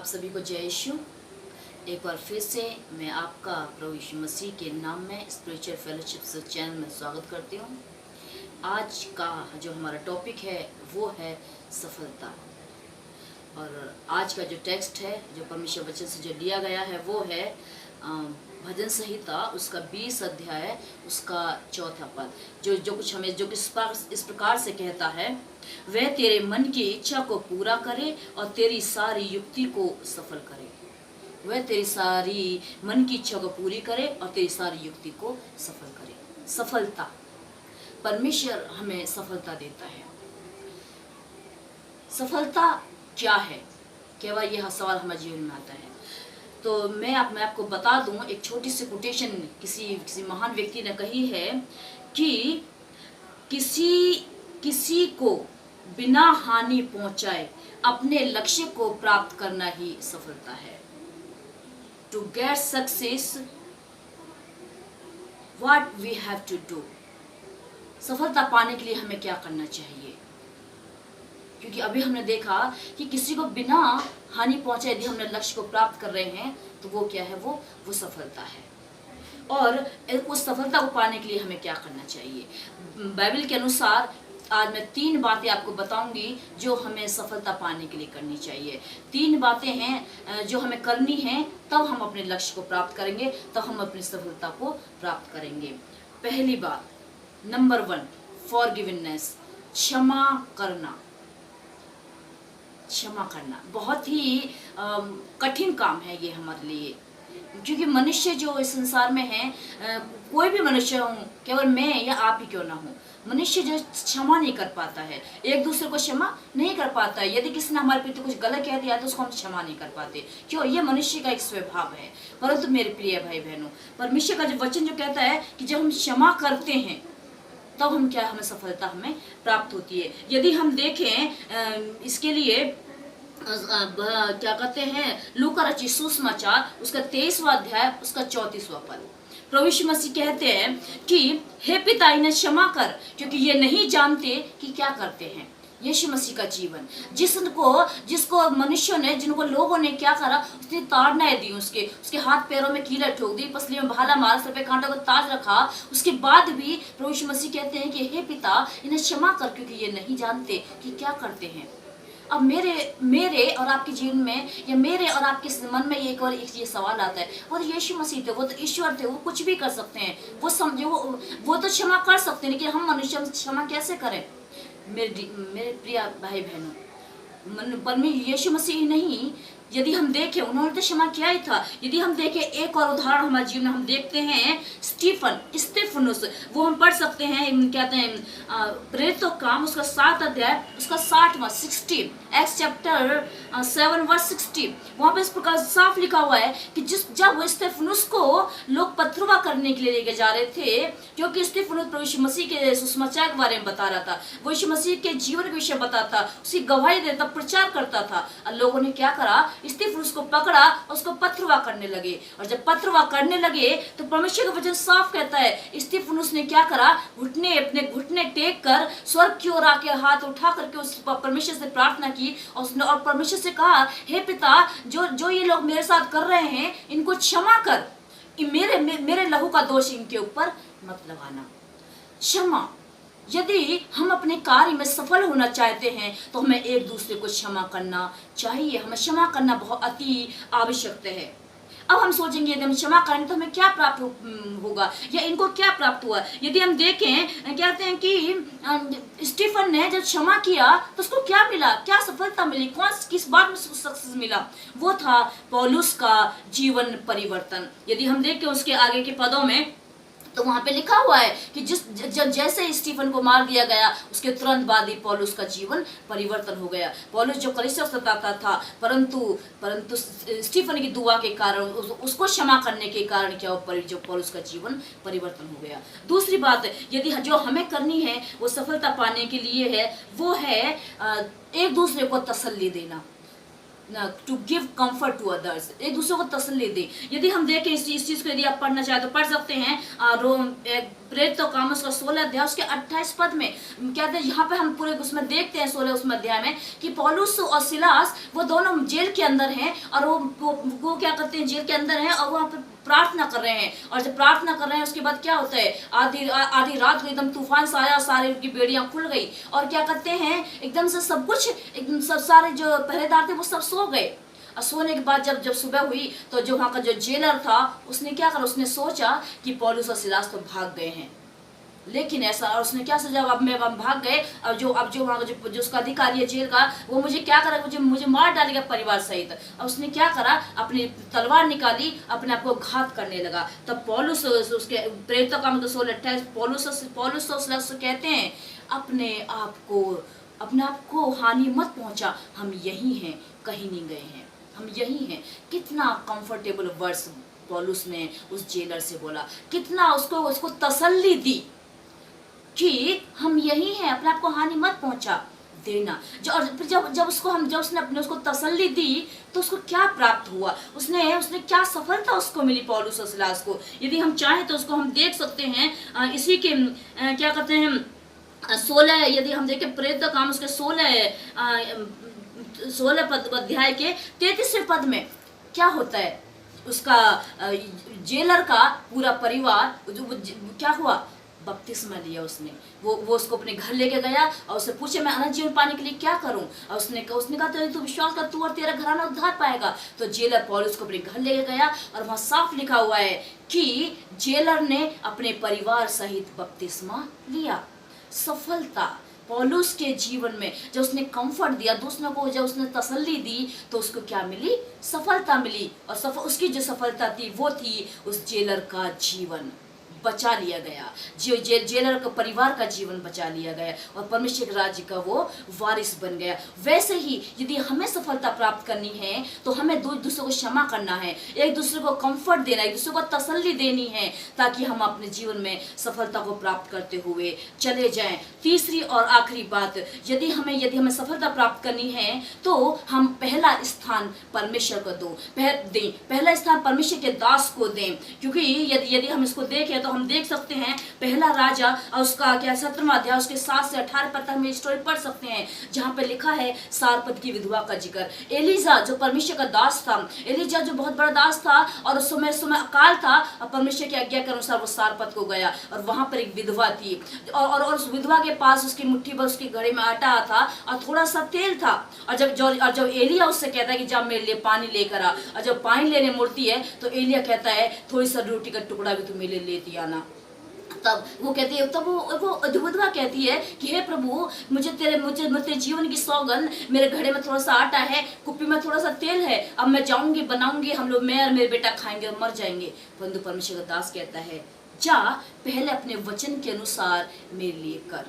सभी को जय यीशु। एक बार फिर से मैं आपका प्रभु यीशु मसीह के नाम में स्पिरिचुअल फेलोशिप चैनल में स्वागत करती हूँ। आज का जो हमारा टॉपिक है वो है सफलता। और आज का जो टेक्स्ट है, जो परमेश्वर वचन से जो लिया गया है, वो है भजन संहिता उसका 20 अध्याय उसका 4 पद, जो कुछ हमें जो इस प्रकार से कहता है, वह तेरे मन की इच्छा को पूरा करे और तेरी सारी युक्ति को सफल करे। वह तेरी सारी मन की इच्छा को पूरी करे और तेरी सारी युक्ति को सफल करे। सफलता, परमेश्वर हमें सफलता देता है। सफलता क्या है, केवल यह सवाल हमारे जीवन में आता है। तो मैं आपको बता दूं, एक छोटी सी कोटेशन किसी महान व्यक्ति ने कही है कि किसी को बिना हानि पहुंचाए अपने लक्ष्य को प्राप्त करना ही सफलता है। To get success, what we have to do. सफलता पाने के लिए हमें क्या करना चाहिए, क्योंकि अभी हमने देखा कि किसी को बिना हानि पहुंचाए यदि हमने लक्ष्य को प्राप्त कर रहे हैं तो वो क्या है, वो सफलता है। और उस सफलता को पाने के लिए हमें क्या करना चाहिए। बाइबल के अनुसार आज मैं 3 बातें आपको बताऊंगी जो हमें सफलता पाने के लिए करनी चाहिए। 3 बातें हैं जो हमें करनी हैं, तब हम अपने लक्ष्य को प्राप्त करेंगे, तब हम अपनी सफलता को प्राप्त करेंगे। पहली बात, नंबर 1, फॉरगिवनेस, क्षमा करना। क्षमा करना बहुत ही कठिन काम है ये हमारे लिए, क्योंकि मनुष्य जो इस संसार में है, कोई भी मनुष्य हो, केवल मैं या आप ही क्यों ना हो, मनुष्य जो क्षमा नहीं कर पाता है, एक दूसरे को क्षमा नहीं कर पाता है। यदि किसी ने हमारे प्रति कुछ गलत कह दिया तो उसको हम क्षमा नहीं कर पाते। क्यों? ये मनुष्य का एक स्वभाव है। परंतु मेरे प्रिय भाई बहनों, परमेश्वर का जो वचन जो कहता है कि जब हम क्षमा करते हैं तब हम क्या, हमें सफलता हमें प्राप्त होती है। यदि हम देखें इसके लिए क्या कहते हैं, लूका रचित सुसमाचार उसका 23वां अध्याय उसका 34वां पद, प्रभु यीशु मसीह कहते हैं कि हे पिता, इन्हें क्षमा कर, क्योंकि ये नहीं जानते कि क्या करते हैं। यीशु मसीह का जीवन, जिसको मनुष्यों ने, जिनको लोगों ने क्या करा, उसने ताड़नाएं दी, उसके हाथ पैरों में कील ठोक दी, पसली में भाला मारा, सर पे कांटों का ताज रखा। उसके बाद भी प्रभु यीशु मसीह कहते हैं कि हे पिता, इन्हें क्षमा कर, क्योंकि ये नहीं जानते कि क्या करते हैं। अब मेरे और आपके जीवन में, या मेरे और आपके मन में एक ये सवाल आता है, वो तो यीशु मसीह थे, वो तो ईश्वर थे, वो कुछ भी कर सकते हैं, वो समझे, वो तो क्षमा कर सकते हैं, लेकिन हम मनुष्य क्षमा कैसे करें। मेरे प्रिय भाई बहनों, परमेश्वर यीशु मसीह नहीं, यदि हम देखें, उन्होंने तो क्षमा किया ही था। यदि हम देखें एक और उदाहरण हमारे जीवन में हम देखते हैं, स्टीफनुस, वो हम पढ़ सकते हैं, कहते हैं प्रेरितों काम उसका 7 अध्याय उसका 60वां 60, एक्स चैप्टर 7 वर्स 60, वहां पे इस प्रकार साफ लिखा हुआ है कि जब स्टीफनुस को लोग पथरवा करने के लिए लेके जा रहे थे, क्योंकि स्टीफनुस प्रभु यीशु मसीह के सुसमाचार के बारे में बता रहा था, वो यीशु मसीह के जीवन के विषय बताता, उसकी गवाही देता, प्रचार करता था। और लोगों ने क्या करा, स्टीफनुस को पकड़ा, उसको पथरवा करने लगे। और जब पथरवा करने लगे तो परमेश्वर का वचन साफ कहता है, स्टीफनुस ने क्या करा, अपने घुटने टेक कर स्वर्ग की ओर आके हाथ उठा करके उस परमेश्वर से प्रार्थना की, और उसने और परमेश्वर से कहा, हे पिता, जो ये लोग मेरे साथ कर रहे हैं, इनको क्षमा कर, मेरे लहू का दोष इनके ऊपर मत लगाना। क्षमा, यदि हम अपने कार्य में सफल होना चाहते हैं तो हमें एक दूसरे को क्षमा करना चाहिए। हमें क्षमा करना बहुत अति आवश्यक है। अब हम सोचेंगे यदि हम क्षमा करें तो हमें क्या प्राप्त होगा, या इनको क्या प्राप्त हुआ। यदि हम देखें, कहते हैं कि स्टीफन ने जब क्षमा किया तो उसको क्या मिला, क्या सफलता मिली, किस बात में सक्सेस मिला, वो था पौलुस का जीवन परिवर्तन। यदि हम देखें उसके आगे के पदों में तो वहां पे लिखा हुआ है कि जैसे स्टीफन को मार दिया गया, उसके तुरंत बाद ही पौलुस का जीवन परिवर्तन हो गया। पौलुस जो कलीसिया सताता था, परंतु स्टीफन की दुआ के कारण, उसको क्षमा करने के कारण क्या हो, जो पौलुस का जीवन परिवर्तन हो गया। दूसरी बात, यदि जो हमें करनी है वो सफलता पाने के लिए है, वो है एक दूसरे को तसल्ली देना। To give comfort to others, एक दूसरे को तसल्ली दे। यदि हम देखें इस चीज़ को, यदि आप पढ़ना चाहें तो पढ़ सकते हैं। प्रेरित काम उसका 16 अध्याय उसके 28 पद में क्या कहते हैं, यहाँ पे हम पूरे उसमें देखते हैं 16 उसमें अध्याय में कि पौलुस और सिलास वो दोनों जेल के अंदर हैं, और वो क्या करते हैं, जेल के अंदर हैं और वहाँ पर प्रार्थना कर रहे हैं। और जब प्रार्थना कर रहे हैं उसके बाद क्या होता है, आधी रात को एकदम तूफान सा आया, सारी उनकी बेड़ियां खुल गई, और क्या करते हैं एकदम से सब कुछ, एकदम सब सारे जो पहरेदार थे वो सब सो गए। और सोने के बाद जब सुबह हुई तो जो वहाँ का जो जेलर था उसने क्या करा, उसने सोचा कि पौलुस और सिलास तो भाग गए हैं, लेकिन ऐसा, और उसने क्या सोचा, अब मैं भाग गए, अब जो वहाँ का जो उसका अधिकारी है जेल का, वो मुझे क्या करा, मुझे मार डालेगा परिवार सहित। और उसने क्या करा, अपनी तलवार निकाली, अपने आप को घात करने लगा। तब पौलुस उसके प्रेरितों का मतलब 16:28 पौलुस सिलास कहते हैं अपने आप को हानि मत पहुंचा, हम यही हैं, कहीं नहीं गए हैं, हम यही हैं। कितना कंफर्टेबल वर्ड्स पौलुस ने उस जेलर से बोला, कितना उसको तसल्ली दी कि हम यही हैं, अपने आप को हानि मत पहुंचा देना। जब उसने अपने उसको तसल्ली दी तो उसको क्या प्राप्त हुआ, उसने क्या सफलता उसको मिली पौलुस और सिलास को। यदि हम चाहें तो उसको हम देख सकते हैं इसी के क्या कहते हैं 16, यदि हम देखें प्रेरित काम उसके 16 पद अध्याय के 33वें पद में क्या होता है, उसका जेलर का पूरा परिवार क्या हुआ, बपतिस्मा लिया उसने। वो उसको अपने घर लेके गया और उससे पूछे मैं अनंत जीवन पाने के लिए क्या करूं, और उसने कहा तो विश्वास कर, तू और तेरा घराना उद्धार पाएगा। तो जेलर पौलुस को अपने घर लेके गया, और वहां साफ लिखा हुआ है कि जेलर ने अपने परिवार सहित बपतिस्मा लिया। सफलता पौलुस के जीवन में जब उसने कंफर्ट दिया दूसरों को, जब उसने तसल्ली दी तो उसको क्या मिली, सफलता मिली। और उसकी जो सफलता थी वो थी उस जेलर का जीवन बचा लिया गया, जेलर का परिवार का जीवन बचा लिया गया, और परमेश्वर के राज्य का वो वारिस बन गया। वैसे ही यदि हमें सफलता प्राप्त करनी है तो हमें दूसरों को क्षमा करना है, एक दूसरे को कंफर्ट देना है, एक दूसरे को तसल्ली देनी है, ताकि हम अपने जीवन में सफलता को प्राप्त करते हुए चले जाएं। तीसरी और आखिरी बात, यदि हमें सफलता प्राप्त करनी है तो हम पहला स्थान परमेश्वर को दें, पहला स्थान परमेश्वर के दास को दें। क्योंकि यदि हम इसको देखें तो हम देख सकते हैं पहला राजा और उसका क्या 17वां अध्याय उसके 7 से 18 पद तक हम स्टोरी पढ़ सकते हैं, जहाँ पे लिखा है सारपत की विधवा का जिक्र। एलिजा जो परमेश्वर का दास था, एलिजा जो बहुत बड़ा दास था, और उस समय अकाल था, और परमेश्वर की आज्ञा के अनुसार वो सारपत को गया, और वहां पर एक विधवा थी, और उस विधवा के पास उसकी मुट्ठी भर उसके घड़े में आटा था और थोड़ा सा तेल था। और जब एलिया उससे कहता है कि जब मेरे लिए पानी लेकर आ, और जब पानी लेने मुड़ती है तो एलिया कहता है थोड़ी सा रोटी का टुकड़ा भी तू मेरे लिए लेती आना। तब वो कहती है, तब वो विधवा कहती है कि हे प्रभु, मुझे तेरे जीवन की सौगंध, मेरे घड़े में थोड़ा सा आटा है, कुप्पी में थोड़ा सा तेल है, अब मैं जाऊंगी बनाऊंगी, हम लोग मैं और मेरे बेटा खाएंगे और मर जाएंगे। परंतु परमेश्वर का दास कहता है जा, पहले अपने वचन के अनुसार मेरे लिए कर,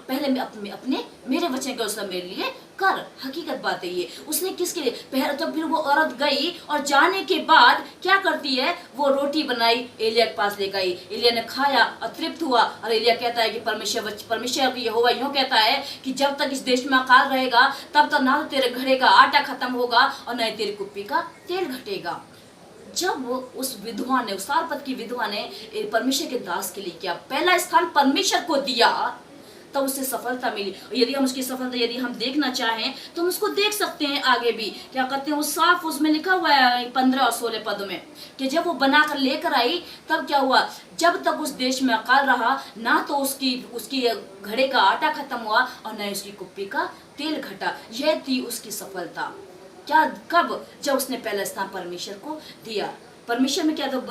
पहले मेरे वचन के अनुसार मेरे लिए कर। हकीकत बात है ये। उसने किसके लिए पहले, तो फिर वो औरत गई और जाने के बाद क्या करती है, वो रोटी बनाई एलिया के पास लेकर आई, एलिया ने खाया और तृप्त हुआ। और एलिया कहता है कि परमेश्वर यहोवा यूं कहता है कि जब तक इस देश में अकाल रहेगा तब तक ना तो तेरे घड़े का आटा खत्म होगा और न ही तेरी कुप्पी का तेल घटेगा। जब उस विधवा ने, उस सारपत की विधवा ने परमेश्वर के दास के लिए क्या पहला स्थान परमेश्वर को दिया, तब उसे सफलता मिली। यदि हम उसकी सफलता यदि हम देखना चाहें तो हम उसको देख सकते हैं आगे भी। क्या कहते हैं, वो साफ उसमें लिखा हुआ है 15 और 16 पदों में कि जब वो बनाकर लेकर आई तब क्या हुआ, जब तक उस देश में अकाल रहा ना तो उसकी घड़े का आटा खत्म हुआ और न उसकी कुप्पी का तेल घटा। यह थी उसकी सफलता। क्या, कब, जब उसने पहला स्थान परमेश्वर को दिया। परमेश्वर में क्या, तो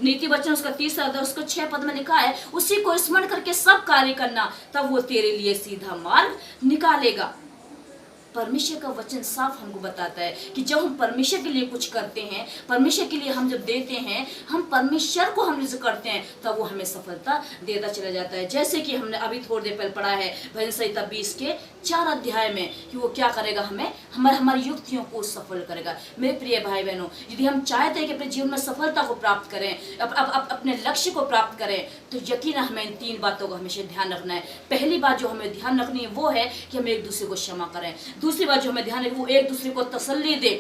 नीति वचन उसका 30 अध्याय उसको 6 पद में लिखा है, उसी को स्मरण करके सब कार्य करना, तब वो तेरे लिए सीधा मार्ग निकालेगा। परमेश्वर का वचन साफ हमको बताता है कि जब हम परमेश्वर के लिए कुछ करते हैं, परमेश्वर के लिए हम जब देते हैं, हम परमेश्वर को हम जो करते हैं तब वो हमें सफलता देता चला जाता है। जैसे कि हमने अभी थोड़ी देर पहले पढ़ा है भजन संहिता 20 के 4 अध्याय में कि वो क्या करेगा, हमें हमारी युक्तियों को सफल करेगा। मेरे प्रिय भाई बहनों, यदि हम चाहते हैं कि अपने जीवन में सफलता को प्राप्त करें, अपने लक्ष्य को प्राप्त करें, तो यकीन हमें इन 3 बातों का हमेशा ध्यान रखना है। पहली बात जो हमें ध्यान रखनी है वो है कि हम एक दूसरे को क्षमा करें। दूसरी बात जो हमें ध्यान रखना, वो एक दूसरे को तसल्ली दे।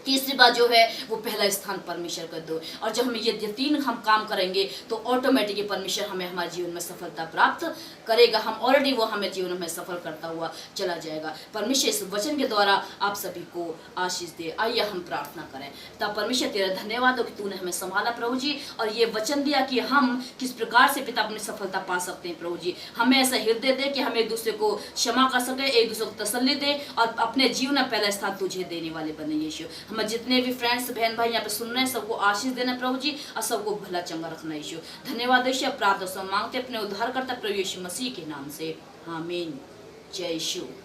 तीसरी बात जो है वो पहला स्थान परमेश्वर को दो। और जब हम ये तीन हम काम करेंगे तो ऑटोमेटिकली परमेश्वर हमें हमारे जीवन में सफलता प्राप्त करेगा। हम ऑलरेडी वो हमें जीवन में सफल करता हुआ चला जाएगा। परमेश्वर इस वचन के द्वारा आप सभी को आशीष दे। आइए हम प्रार्थना करें। तब परमेश्वर तेरा धन्यवाद हो कि तूने हमें संभाला प्रभु जी, और ये वचन दिया कि हम किस प्रकार से पिता अपनी सफलता पा सकते हैं। प्रभु जी हमें ऐसा हृदय दे कि हम एक दूसरे को क्षमा कर सके, एक दूसरे को तसल्ली दे और अपने जीवन में पहला स्थान तुझे देने वाले बने। यीशु हमें जितने भी फ्रेंड्स बहन भाई यहाँ पे सुन रहे हैं सबको आशीष देना प्रभु जी, और सबको भला चंगा रखना। यीशु धन्यवाद। यीशु प्रार्थना मांगते अपने उद्धारकर्ता प्रभु यीशु मसीह के नाम से, आमीन। जय यीशु।